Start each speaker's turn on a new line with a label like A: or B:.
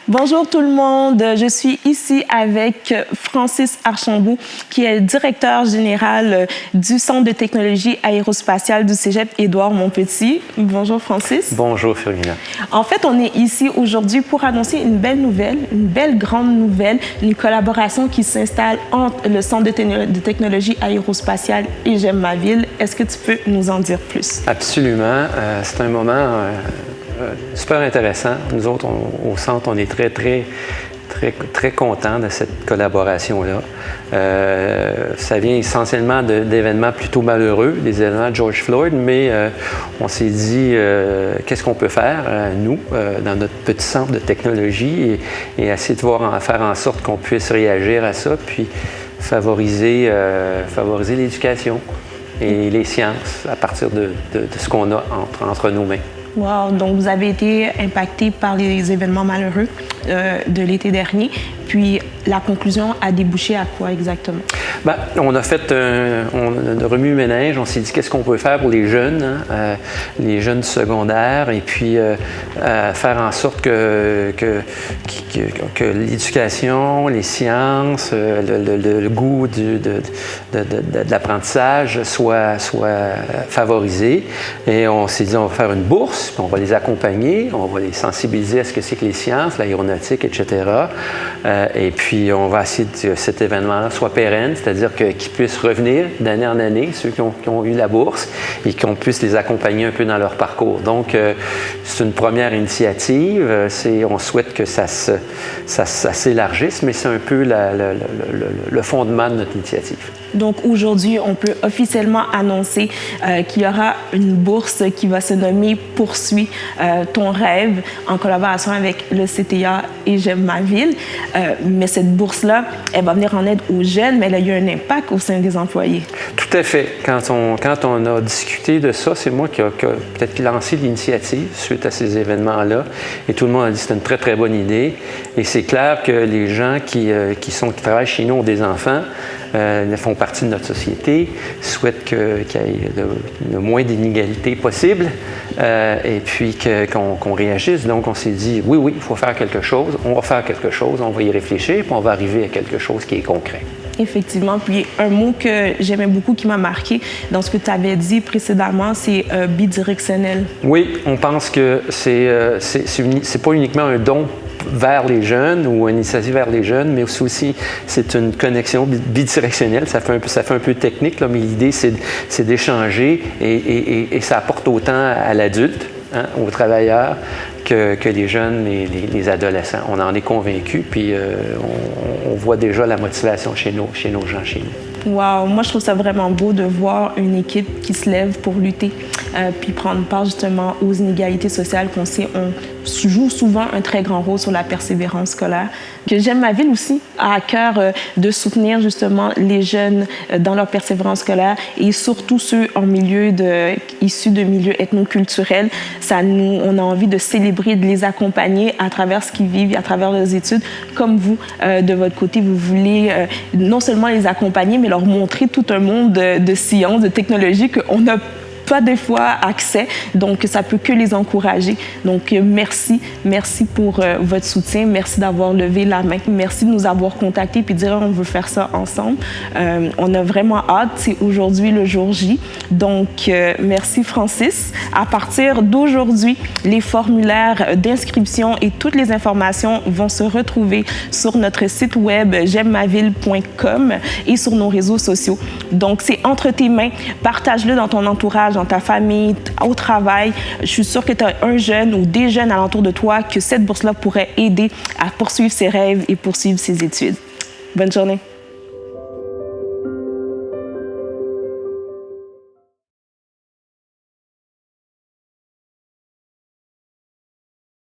A: Bonjour tout le monde, je suis ici avec Francis Archambault, qui est directeur général du Centre de technologie aérospatiale du Cégep Édouard-Montpetit. Bonjour Francis.
B: Bonjour Firmina.
A: En fait, on est ici aujourd'hui pour annoncer une belle nouvelle, une belle grande nouvelle, une collaboration qui s'installe entre le Centre de technologie aérospatiale et J'aime ma ville. Est-ce que tu peux nous en dire plus?
B: Absolument. C'est un moment super intéressant. Nous autres, au Centre, on est très contents de cette collaboration-là. Ça vient essentiellement d'événements plutôt malheureux, des événements de George Floyd, mais on s'est dit qu'est-ce qu'on peut faire, nous, dans notre petit centre de technologie et essayer de faire en sorte qu'on puisse réagir à ça, puis favoriser l'éducation et les sciences à partir de ce qu'on a entre nos mains.
A: Wow! Donc, vous avez été impacté par les événements malheureux de l'été dernier. Puis, la conclusion a débouché à quoi exactement?
B: Bien, on a fait un remue-ménage. On s'est dit qu'est-ce qu'on peut faire pour les jeunes, les jeunes secondaires, et puis faire en sorte que l'éducation, les sciences, le goût de l'apprentissage soit favorisé. Et on s'est dit on va faire une bourse, puis on va les accompagner, on va les sensibiliser à ce que c'est que les sciences, l'aéronautique, etc. Et puis, on va essayer que cet événement-là soit pérenne, c'est-à-dire qu'ils puissent revenir d'année en année, ceux qui ont eu la bourse, et qu'on puisse les accompagner un peu dans leur parcours. Donc, c'est une première initiative. On souhaite que ça s'élargisse, mais c'est un peu le fondement de notre initiative.
A: Donc, aujourd'hui, on peut officiellement annoncer qu'il y aura une bourse qui va se nommer « Poursuis ton rêve » en collaboration avec le CTA et J'aime ma ville. Mais cette bourse-là, elle va venir en aide aux jeunes, mais elle a eu un impact au sein des employés.
B: Tout à fait. Quand on a discuté de ça, c'est moi qui a peut-être lancé l'initiative suite à ces événements-là. Et tout le monde a dit que c'était une très, très bonne idée. Et c'est clair que les gens qui travaillent chez nous ont des enfants, font partie de notre société, souhaitent qu'il y ait le moins d'inégalités possible et puis qu'on réagisse. Donc, on s'est dit, oui, il faut faire quelque chose, on va faire quelque chose, on va y réfléchir, puis on va arriver à quelque chose qui est concret. Effectivement.
A: Puis un mot que j'aimais beaucoup, qui m'a marqué dans ce que tu avais dit précédemment, c'est bidirectionnel.
B: Oui, on pense que c'est pas uniquement un don vers les jeunes ou une initiative vers les jeunes, mais aussi c'est une connexion bidirectionnelle. Ça fait un peu technique, là, mais l'idée, c'est d'échanger et ça apporte autant à l'adulte, aux travailleurs, que les jeunes et les adolescents. On en est convaincus, puis on voit déjà la motivation chez nos gens, chez nous.
A: Wow! Moi, je trouve ça vraiment beau de voir une équipe qui se lève pour lutter puis prendre part justement aux inégalités sociales qu'on sait joue souvent un très grand rôle sur la persévérance scolaire. Que J'aime ma ville aussi a à cœur de soutenir justement les jeunes dans leur persévérance scolaire et surtout ceux issus de milieux ethnoculturels. On a envie de célébrer, de les accompagner à travers ce qu'ils vivent, à travers leurs études. Comme vous, de votre côté, vous voulez non seulement les accompagner, mais leur montrer tout un monde de sciences, de technologies qu'on n'a pas des fois accès, donc ça peut que les encourager. Donc merci pour votre soutien, merci d'avoir levé la main, merci de nous avoir contactés puis de dire on veut faire ça ensemble. On a vraiment hâte, c'est aujourd'hui le jour J. Donc merci Francis. À partir d'aujourd'hui, les formulaires d'inscription et toutes les informations vont se retrouver sur notre site web j'aimemaville.com et sur nos réseaux sociaux. Donc c'est entre tes mains, partage-le dans ton entourage, dans ta famille, au travail. Je suis sûre que tu as un jeune ou des jeunes alentour de toi que cette bourse-là pourrait aider à poursuivre ses rêves et poursuivre ses études. Bonne journée.